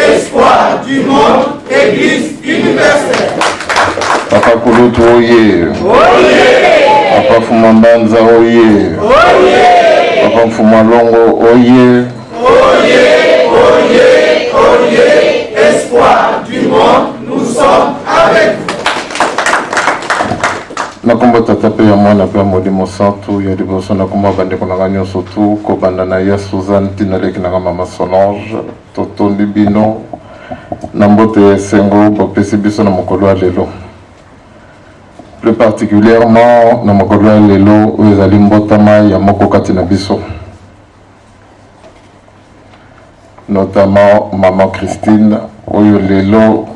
Espoir du monde, Église universelle. Papa Kulutu oye. Papa Fumambanza oye. Papa Mfumalongo oye. Espoir du monde, nous sommes avec vous. Nakomba tata pe ya mwana pe ya molimo santu ya liboso nakomba bandeko na nga nyonso tu kobanda na ya Suzanne tinaleki na nga mama Solange totondi bino na mbote ya esengo bopesi biso na mokolo ya lelo, plus particulièrement na mokolo ya lelo oyo ezali mbotama ya moko kati na biso, notamment maman Christine oyo lelo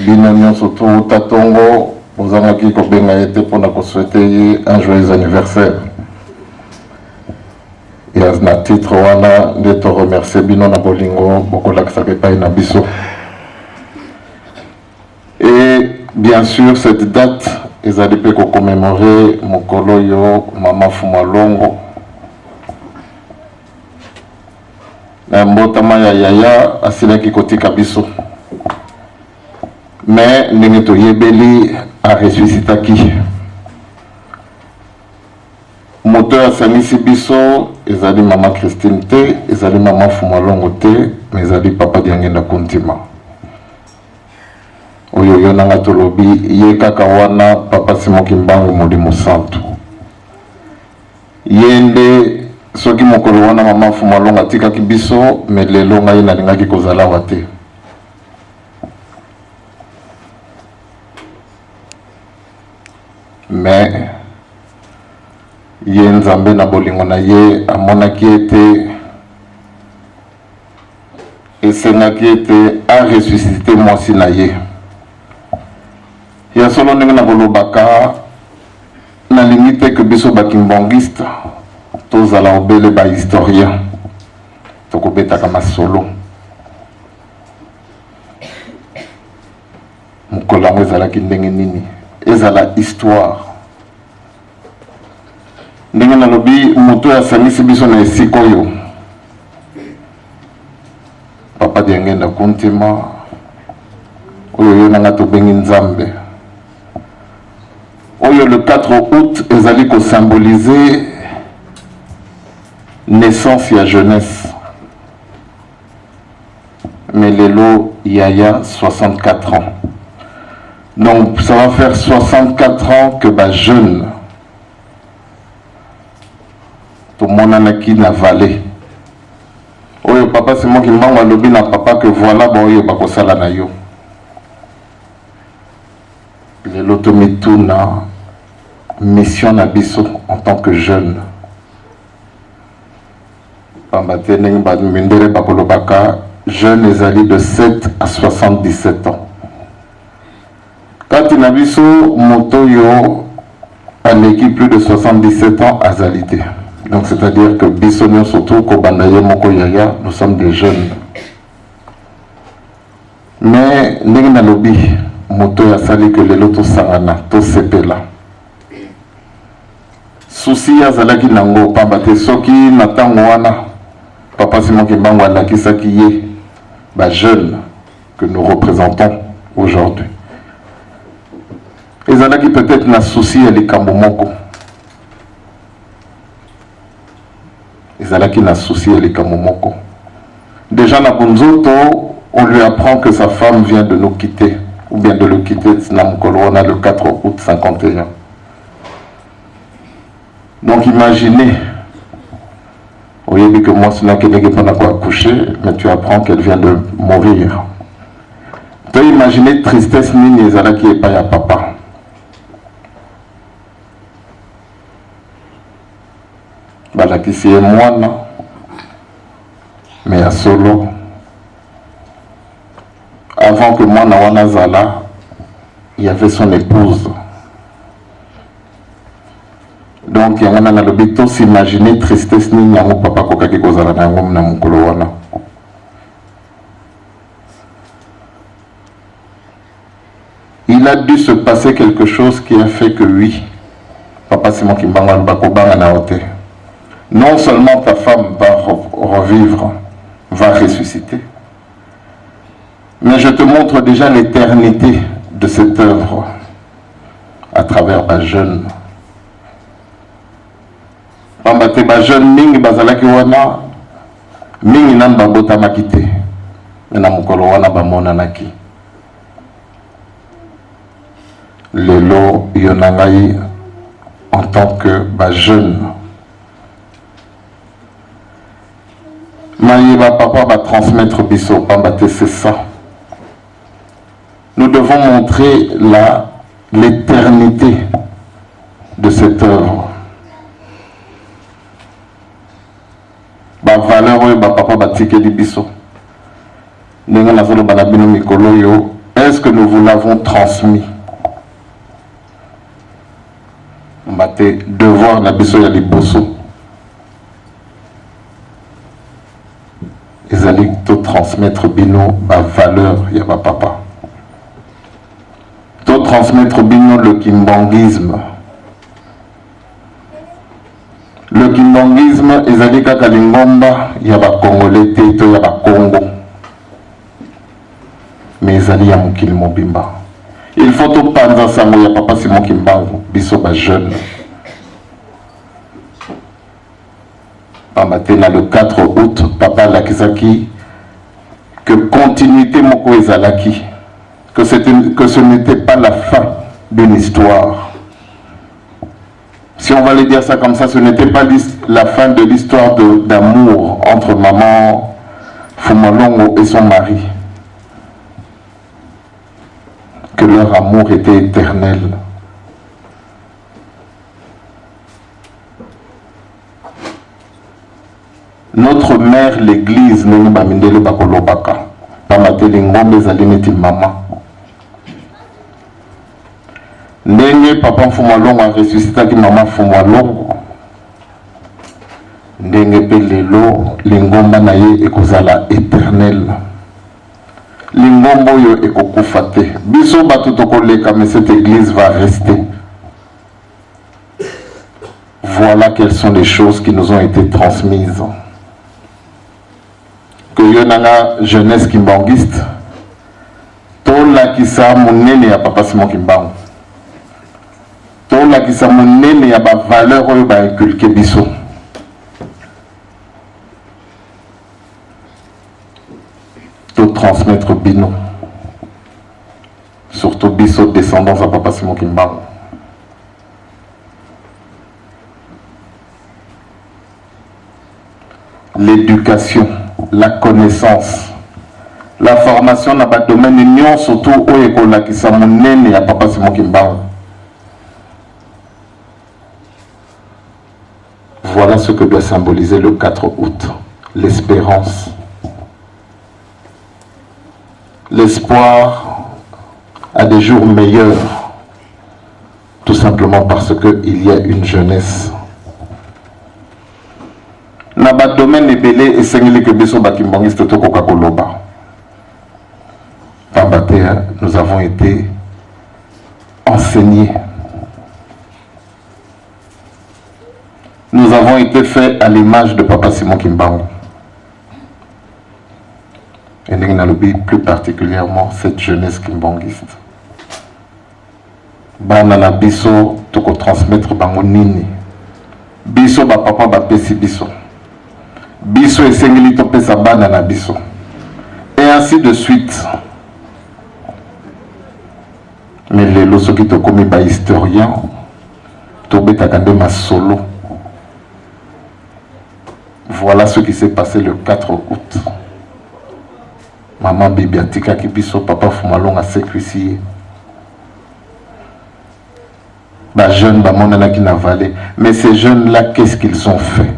bino nyonso tu tatongo bozangaki kobenga ete mpona kosouhaite ye un joyeux anniversaire. Et na titre wana nde to remercier bino na bolingo bokolakisaka epai na biso. Et bien sûr cette date ezali mpe kokommémorer mokolo yo mama Fumalongo na mbotama ya yaya asilaki kotika biso, mais ndenge toyebeli aresusitaki moto asangisi biso ezali mama Christine te, ezali mama Fumalongo te, mais ezali papa Diangenda Kuntima oyo yo nanga tolobi ye kaka wana papa Simoki Mbangu molimo santu ye nde soki mokolo wana mama Fumalongo atikaki biso, mais lelo ngai nalingaki kozala wa te. Mais ye nzambe na bolingo na ye amonaki ete esengaki ete aresuscite mwasi na ye ya solo ndenge na kolobaka nalingi te ke biso bakimbongiste tozala obele bahistorien tokobetaka masolo mokolo yango ezalaki ndenge nini, ezala histoire ndenge nalobi moto asangisi biso na esika oyo papa Diangenda Kuntima oyo yo nanga tobengi nzambe oyo le 4 août ezali kosymboliser naissance ya jeunesse, mais lelo yaya 64 ans. Donc ça va faire 64 ans que ba jeune tout le monde anaki na vallée oyo papa Simoki Mbangu alobi na papa que voilà ba oyo bakosala na yo lelo tomituna mission na biso en tant que jeune pambate ndenge bamindele bakolobaka jeune ezali de 7 à 77 ans. Kati na biso moto yo aleki plus de 77 ans azalité. Donc c'est-à-dire que biso nyo surtout ko bandaye moko yaya, nous sommes des jeunes. Mais ndenge na lobi moto ya sali que lelo to sangana to sepela. Souci ya zalaki nango pambate soki na tango wana papa Simoki Mbangu alakisaki ye ba jeunes que nous représentons aujourd'hui. Ezalaki peut-être na souci ya likambo moko. Ezalaki na souci ya likambo moko. Déjà na bunzoto, on lui apprend que sa femme vient de nous quitter, ou bien de le quitter na mokolo wana le 4 août 51. Donc imaginez, vous voyez que moi c'est là qu'elle n'est pas accoucher, mais tu apprends qu'elle vient de mourir. Tu as imaginé tristesse ni ezalaki et pas ya papa. Balakisi ye mwana mais à solo avant que mwana wana zala il y avait son épouse. Donc Donc il y a un alobito s'imaginer tristesse ni nyango papa kokaki kozala na yango na mukolo wana. Il a dû se passer quelque chose qui a fait que oui, papa Simon Kimbangu bakobanga na ote. Non seulement ta femme va revivre, va ressusciter, mais je te montre déjà l'éternité de cette œuvre à travers ma jeune. Pambate ba jeune mingi bazalaki wana mingi nan babota makite na mukolo wana bamona naki. Lelo yonangai en tant que ba jeune. Maïba papa va transmettre biso pambate, c'est ça. Nous devons montrer l'éternité de cette œuvre. Ba valeur ba papa ba tikeli biso. Ndenge nazolo bana bino mikolo yo, est-ce que nous vous l'avons transmis? Mbate devoir na biso ya liboso. Ezali to transmettre bino ba valeur ya ba papa. To transmettre bino le kimbanguisme. Le kimbanguisme ezali kaka lingomba ya ba Congolais te to ya ba Congo. Mais ezali ya mokili mobimba. Il faut to panza sango ya papa Simon Kimbangu biso ba jeune. Pamatena le 4 août, papa Lakizaki, que continuité moko ezalaki, que ce n'était pas la fin d'une histoire. Si on va le dire ça comme ça, ce n'était pas la fin de l'histoire d'amour entre maman Fumalongo et son mari. Que leur amour était éternel. Notre mère, l'église, nous bamindele bakolobaka. Pamateli ngombe zalineti mama. Ndenge papa Fumalongo a ressuscité ki maman Fumalongo. Ndenge pe lelo lingomba na ye ekozala éternel. Lingombo yo ekokufa te. Biso batu tokoleka, mais cette église va rester. Voilà quelles sont les choses qui nous ont été transmises. Que yonanga jeunesse kimbanguiste, tola kisa monene ya papa Simon Kimbangu, tola kisa monene ya ba valeur oyo ba inculquer biso. To transmettre bino, surtout biso descendants à papa Simon Kimbangu. L'éducation, la connaissance, la formation dans le domaine union, surtout au école qui sont menés à papa Simon Kimbangu. Voilà ce que doit symboliser le 4 août, l'espérance. L'espoir à des jours meilleurs, tout simplement parce qu'il y a une jeunesse. Na ba domaine ebele esengeli ke biso ba kimbangiste to koka koloba. Pambate, nous avons été enseignés. Nous avons été faits à l'image de papa Simon Kimbangu. Et nous plus particulièrement cette jeunesse kimbanguiste. Banana biso toko transmettre bango nini. Biso ba papa ba pesi biso. Biso esengeli to pesa banana biso. Et ainsi de suite. Mais les loso qui te commis ba historien to betaka de ma solo. Voilà ce qui s'est passé le 4 août. Maman Bibiatika qui biso papa Fumalongo a sécurisé. Bah jeunes, bah mon qui n'a valé. Mais ces jeunes-là, qu'est-ce qu'ils ont fait?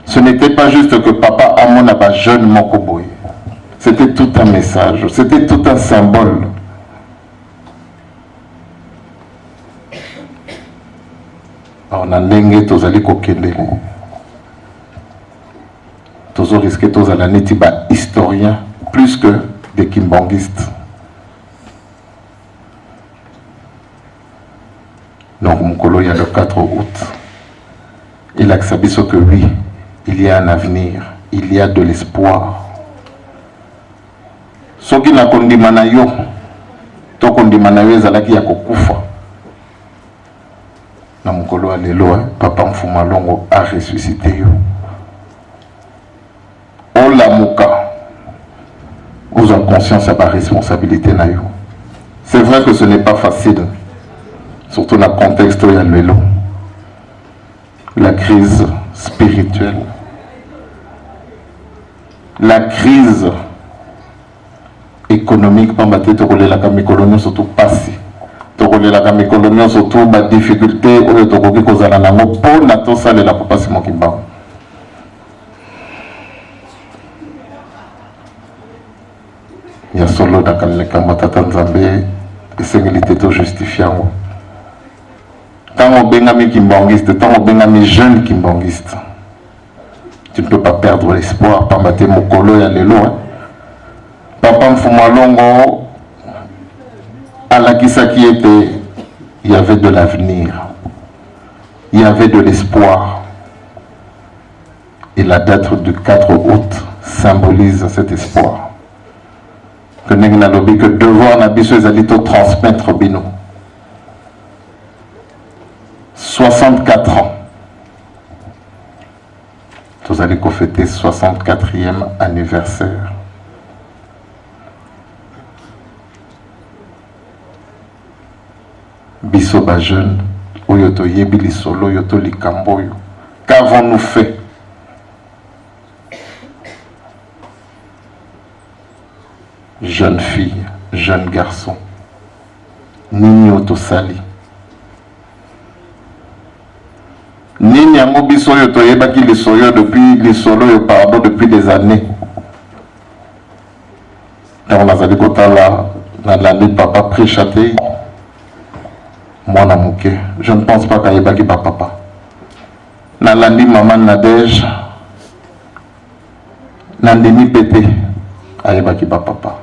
Ce n'était pas juste que papa Amon a bah jeune Mokoboy. C'était tout un message, c'était tout un symbole. on a ndenge tozali kokendele tozo risqué tozala neti ba historien plus que des kimbanguistes. Donc Mukolo, il y a le 4 août. Il accepte que oui, il y a un avenir, il y a de l'espoir. Ce qui n'a pas dit yo, to kondimana yo ezalaki ya kokufa. Na Mukolo alelo, Papa Mfuma Longo a ressuscité yo. Olamuka, vous avez conscience de la responsabilité na yo. C'est vrai que ce n'est pas facile, surtout dans le contexte où il y a le vélo. La crise spirituelle, la crise économique, surtout passé. La colonie surtout la difficulté où il y a la il y a solo dans le Kamata Nzambe et c'est milité justifiant. Tant on bengami kimbanguiste, tant on bengami jeune kimbanguiste, tu ne peux pas perdre l'espoir. Pambate Mukolo ya lelo. Papa Mfuma Longo, à la Kisa qui était, il y avait de l'avenir, il y avait de l'espoir. Et la date du 4 août symbolise cet espoir. Que nous avons que devoir n'abisso les alliés transmettre bino. 64 ans. Vous allez fêter 64e anniversaire. Biso ba jeune, oyoto yebi li solo, yoto li kamboyo. Qu'avons-nous fait? Jeune fille, jeune garçon, nini otosali. Nini yango biso yo toyebaki lisoyo depuis lisolo pardon depuis des années. On a zali kotala na l'année papa préchaté. Moi na muke, je ne pense pas kayebaki papa. Na l'année maman Nadège, na ndeni pété ayebaki papa.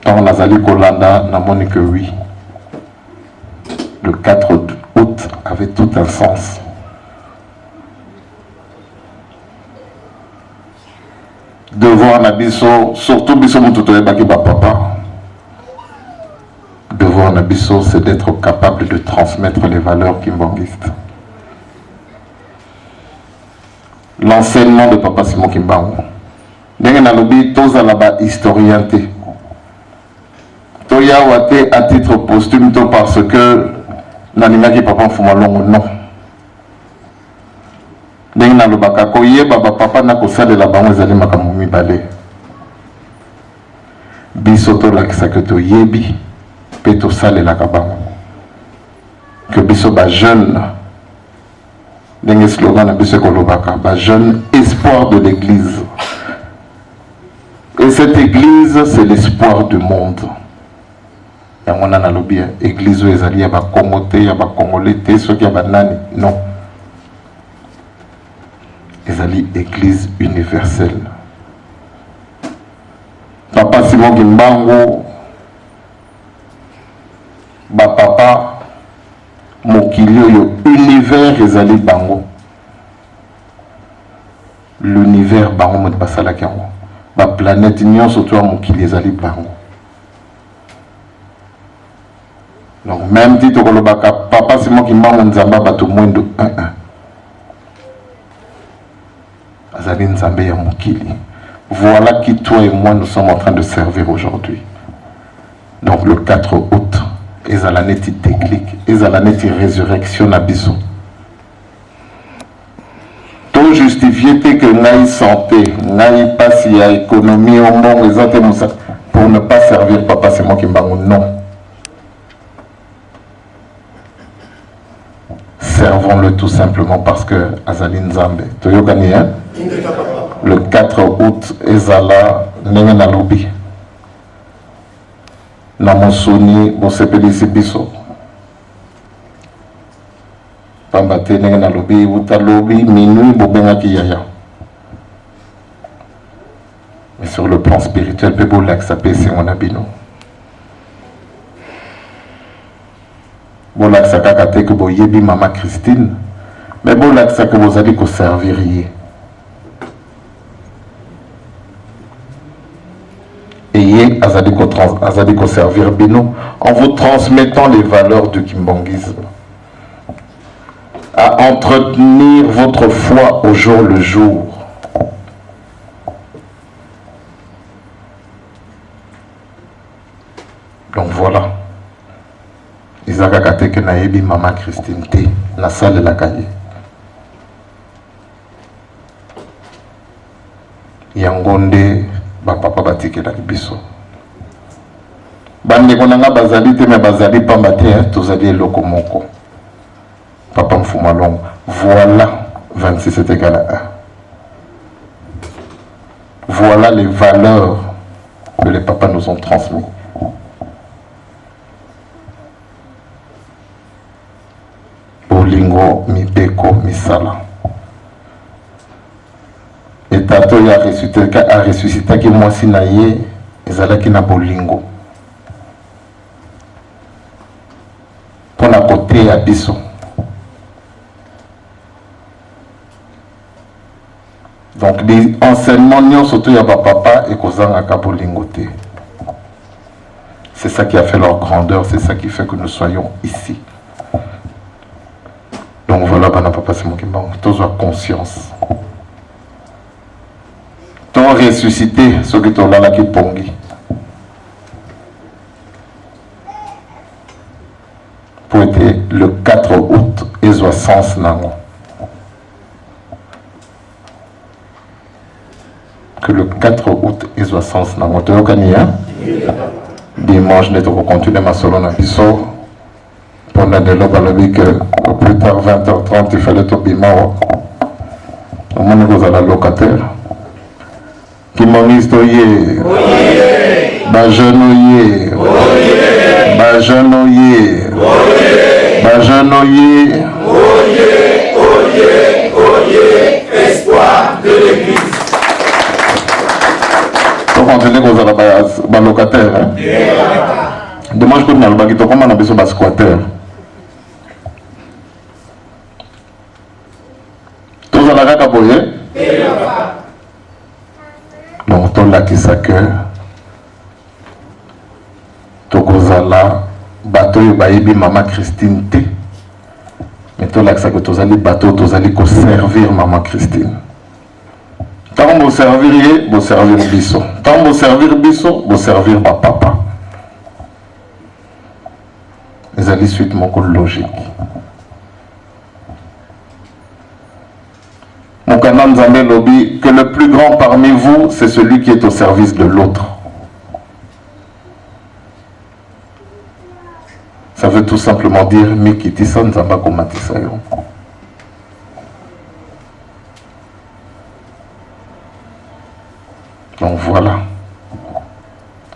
On a zali kolanda na moni que oui. Le 4 août avait tout un sens. Devoir na biso, surtout biso mututo ebaki ba papa. Devoir na biso, c'est d'être capable de transmettre les valeurs kimbanguistes. L'enseignement de Papa Simon Kimbangu. Ndenge na lobi tozala ba historien te. Toya wate à titre posthume to parce que nanimaki Papa Mfuma Longo non. Ndenge na lobaka koyeba ba papa na kosalela bango ezali makambo mibale. Biso tolakisa ke toyebi pe tosalelaka bango. Que biso ba jeune ndenge slogan na biso kolobaka ba jeune espoir de l'église. Et cette église c'est l'espoir du monde. Yango na lobi église ezali ya ba Congo te ya ba Congolais te soki ya ba nani non. Ezali église universelle. Papa Simon Kimbangu ba papa mokili oyo univers ezali bango. L'univers bango mo basalaki yango. Ba planète nyonso to mokili ezali bango. Donc même si tu as Papa Simon Kimbangu Nzamba bato mwendo 1-1. Azali Nzambe ya mokili. Voilà qui toi et moi nous sommes en train de servir aujourd'hui. Donc le 4 août, ezalaneti déclic, ezalaneti résurrection na biso. Tout justifier que ngai santé, ngai pasi ya économie au monde ezate musa pour ne pas servir Papa Simon Kimbangu non. Servons-le tout simplement parce que Azali Nzambe. Toyokani, hein? Le 4 août, Ezala Nengenalobi. na mosuni bosepelisi biso pamba te ndenge nalobi uta lobi minui bobengaki yaya. Mais sur le plan spirituel pe bolakisa pe esengo na bino bolakisa kaka te ke boyebi mama Christine, mais bolakisa ke bozali koservir ye. Et ye azali koservir bino en vous transmettant les valeurs du kimbongisme, à entretenir votre foi au jour le jour. Donc voilà. Isaka kateke na yebi mama Christine te na salle la kaye. Yangonde ba papa batike la biso. Bande konanga bazali te me bazali pamba te tozali eloko moko. Papa Mfumalong. Voilà 26 est égal à 1. Voilà les valeurs que les papas nous ont transmises. Bolingo, mibeko, misala. Et tato a ressuscité qui moi si naye, ezalaki na bolingo. Pour la côté à biso. Donc les enseignements surtout il y a papa et kozanga ka bolingo te. C'est ça qui a fait leur grandeur, c'est ça qui fait que nous soyons ici. Donc voilà, papa c'est mon qui manque. Tous ont conscience. Tous ressuscité, ceux qui sont là qui pongi. Pour être le 4 août, ils ont sens nango. Que le 4 août, ils ont sens nango. Tu vois dimanche, nous devons continuer ma solo na biso. Pendant de l'eau, que plus tard, 20h30, il fallait tout bimao. Au moment où vous allez locataire. Qui m'ont mis stoyé. Bajenouye. Bajenouye. Bajenouye. Espoir de l'église. Donc on tenait que vous allez locataire. Dimanche, pour nous, nous avons un peu de squatter. Tous en a kaboye. Donc, tout là qui sait que Tokozala, bateau et maman Christine T. Mais tout là qui sait que Tozali bateau, Tozali ko servir maman Christine. Tant vous servir, vous servir biso. Tant vous servir biso, vous servir ma papa. Les alliés suite mon logique. Mon canon Zambé lobby que le plus grand parmi vous, c'est celui qui est au service de l'autre. Ça veut tout simplement dire Mikitisa Nzamba Komatisayo. Donc voilà.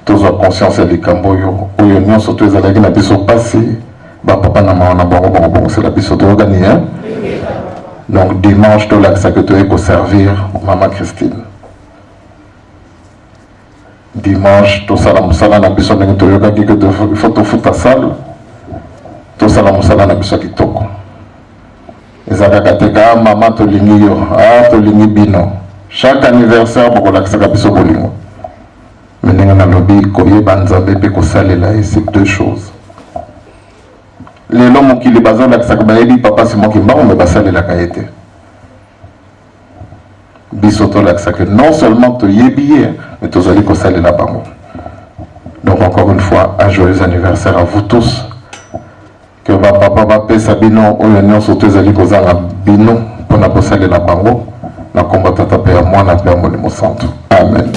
Tous ont conscience des camboyo. Où ils ont surtout les alliés qui sont passés. Papa n'a pas c'est la biso de gagner. Donc dimanche, tout là que tu es servir maman Christine. Dimanche, tout ça la moussala n'a besoin de yoga qui il faut tout foutre à salle. Tout ça la moussala n'a besoin de toko. Les agakateka maman to lingiyo, to lingi bino. Chaque anniversaire pour la que biso bolingo. Mais n'enga lobby koye banzambe pe ko salela c'est deux choses. Les hommes qui les basent là que papa c'est moi qui m'a on me basale la kaete. Bisoto là que non seulement tu y es billet mais tu allez saler la bango. Donc encore une fois un joyeux anniversaire à vous tous. Que papa va payer Sabino ou l'union surtout allez causer la bino pour na saler la bango. Na combattre taper à moi na paix à mon centre. Amen.